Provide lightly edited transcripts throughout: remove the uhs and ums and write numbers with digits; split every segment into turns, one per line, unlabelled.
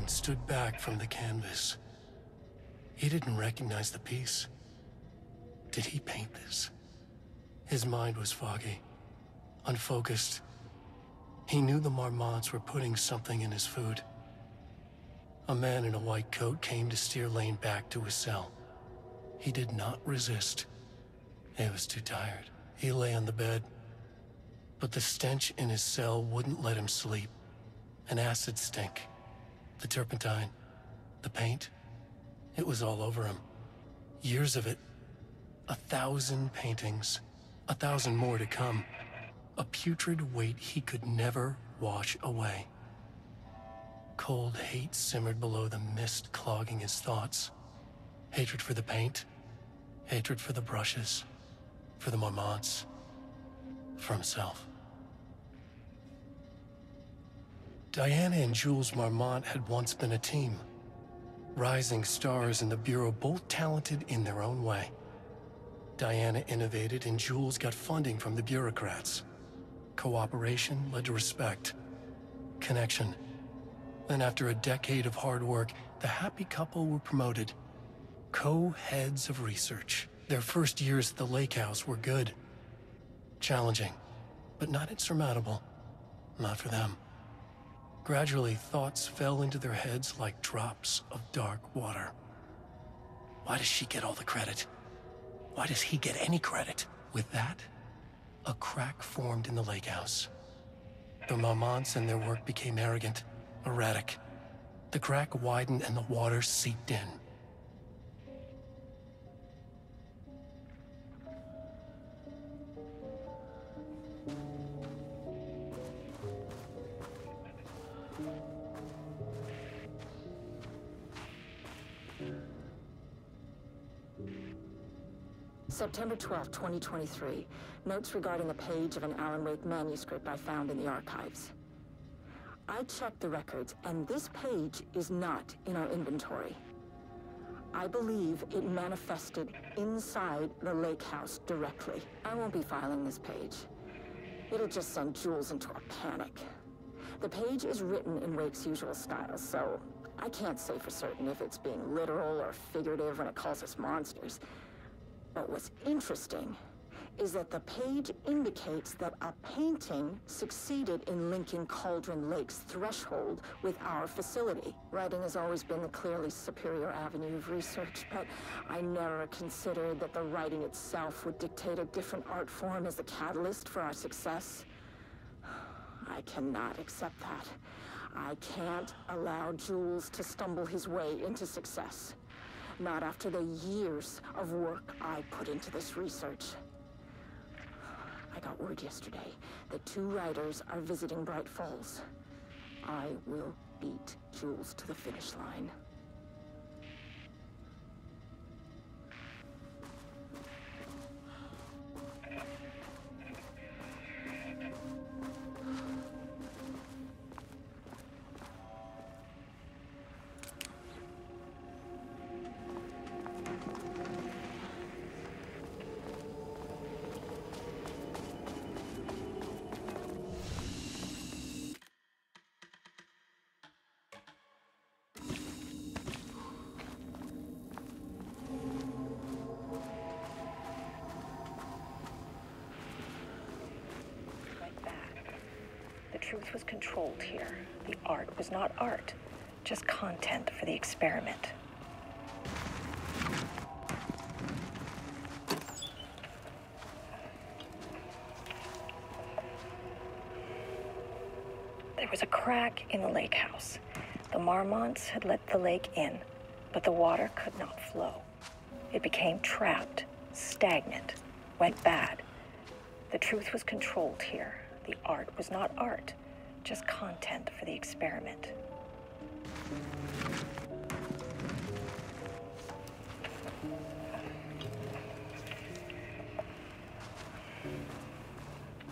mind stood back from the canvas. He didn't recognize the piece. Did he paint this? His mind was foggy, unfocused. He knew the Marmots were putting something in his food. A man in a white coat came to steer Lane back to his cell. He did not resist. He was too tired. He lay on the bed, but the stench in his cell wouldn't let him sleep. An acid stink. The turpentine. The paint. It was all over him. Years of it. 1,000 paintings. 1,000 more to come. A putrid weight he could never wash away. Cold hate simmered below the mist clogging his thoughts. Hatred for the paint. Hatred for the brushes. For the Marmots. For himself. Diana and Jules Marmont had once been a team. Rising stars in the Bureau, both talented in their own way. Diana innovated and Jules got funding from the bureaucrats. Cooperation led to respect. Connection. Then after a decade of hard work, the happy couple were promoted. Co-heads of research. Their first years at the lake house were good. Challenging, but not insurmountable. Not for them. Gradually, thoughts fell into their heads like drops of dark water. Why does she get all the credit? Why does he get any credit? With that, a crack formed in the lake house. The Marmonts and their work became arrogant, erratic. The crack widened and the water seeped in.
September 12, 2023. Notes regarding a page of an Alan Wake manuscript I found in the archives. I checked the records, and this page is not in our inventory. I believe it manifested inside the lake house directly. I won't be filing this page. It'll just send Jules into a panic. The page is written in Wake's usual style, so I can't say for certain if it's being literal or figurative when it calls us monsters. But what's interesting is that the page indicates that a painting succeeded in linking Cauldron Lake's threshold with our facility. Writing has always been the clearly superior avenue of research, but I never considered that the writing itself would dictate a different art form as the catalyst for our success. I cannot accept that. I can't allow Jules to stumble his way into success. Not after the years of work I put into this research. I got word yesterday that 2 writers are visiting Bright Falls. I will beat Jules to the finish line.
The truth was controlled here. The art was not art, just content for the experiment. There was a crack in the lake house. The Marmonts had let the lake in, but the water could not flow. It became trapped, stagnant, went bad. The truth was controlled here. The art was not art, just content for the experiment.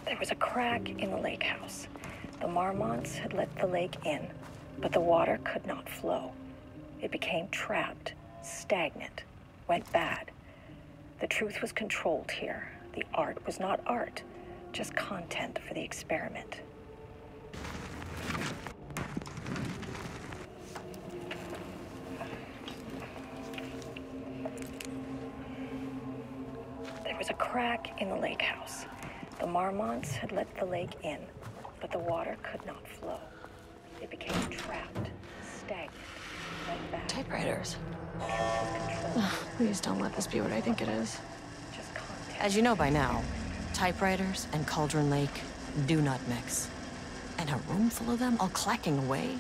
There was a crack in the lake house. The Marmonts had let the lake in, but the water could not flow. It became trapped, stagnant, went bad. The truth was controlled here. The art was not art, just content for the experiment. There was a crack in the lake house. The Marmonts had let the lake in, but the water could not flow. It became trapped, stagnant, went back.
Typewriters.
Control.
Please don't let this be what I think it is.
Just contact.
As you know by now, typewriters and Cauldron Lake do not mix. And a room full of them all clacking away?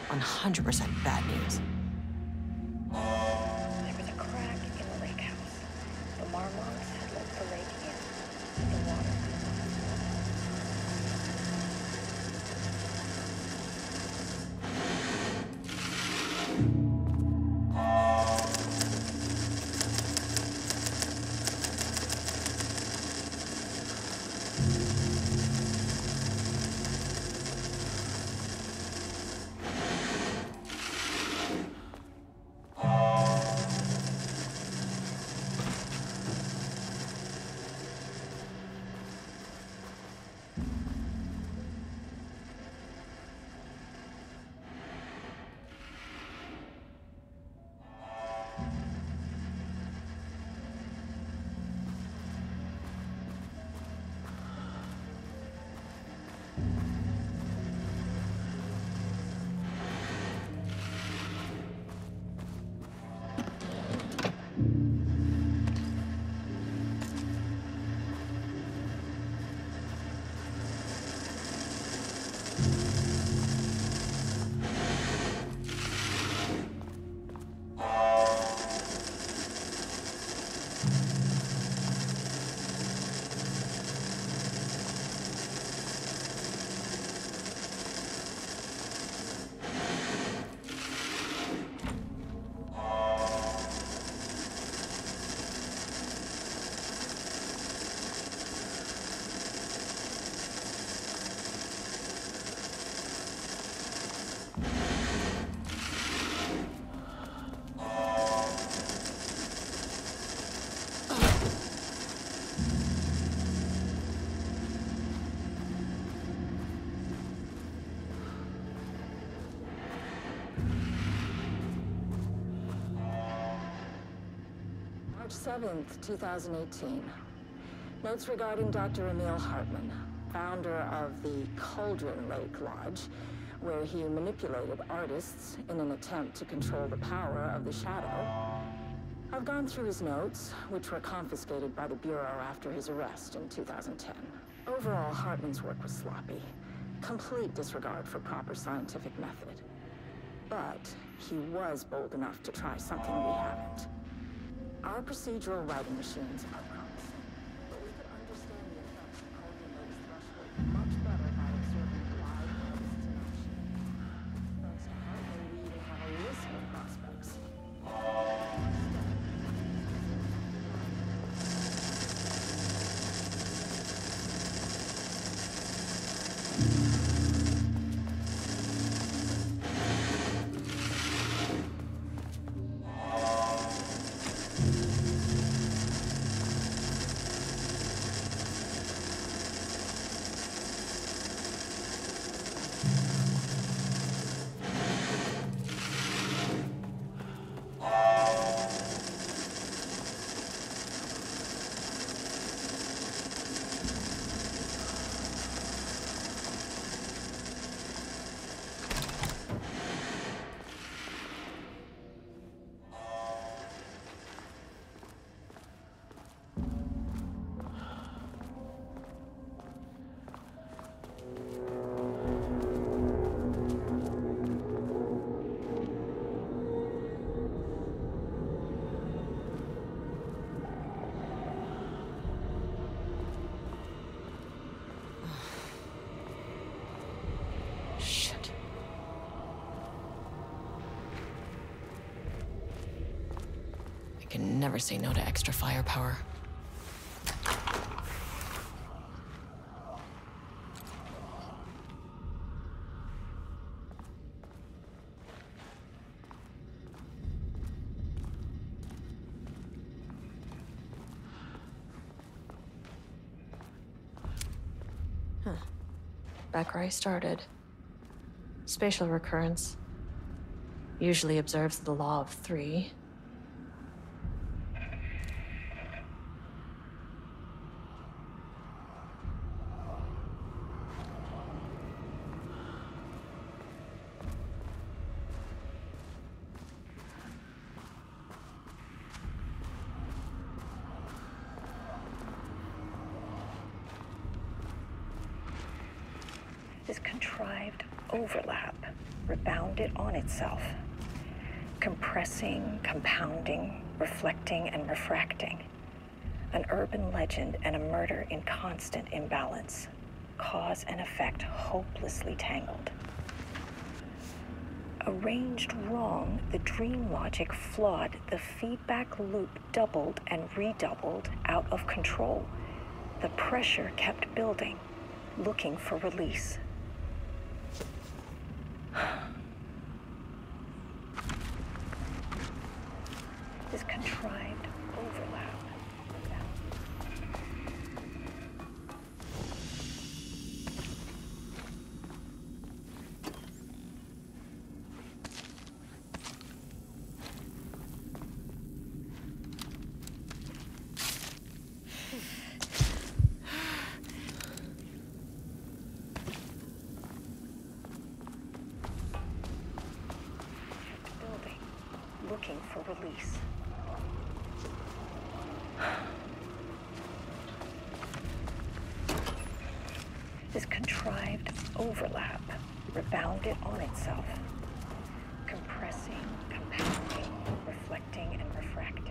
100% bad news.
There was a crack in the lake house. The Marmonts had let the lake in, but the water could not flow.
March 7th, 2018. Notes regarding Dr. Emil Hartman, founder of the Cauldron Lake Lodge, where he manipulated artists in an attempt to control the power of the Shadow. I've gone through his notes, which were confiscated by the Bureau after his arrest in 2010. Overall, Hartman's work was sloppy. Complete disregard for proper scientific method. But he was bold enough to try something we haven't. Our procedural writing machines are promising, but we could understand the effects of Cauldron Lake's threshold much better by observing live artists in action. Thanks to Hartman, we even have a list of prospects.
Can never say no to extra firepower.
Back where I started. Spatial recurrence usually observes the law of three.
This contrived overlap rebounded on itself, compressing, compounding, reflecting, and refracting. An urban legend and a murder in constant imbalance. Cause and effect hopelessly tangled. Arranged wrong, the dream logic flawed, the feedback loop doubled and redoubled, out of control. The pressure kept building, looking for release. This contrived overlap. Building, looking for release. This contrived overlap rebounded on itself, compressing, compounding, reflecting, and refracting.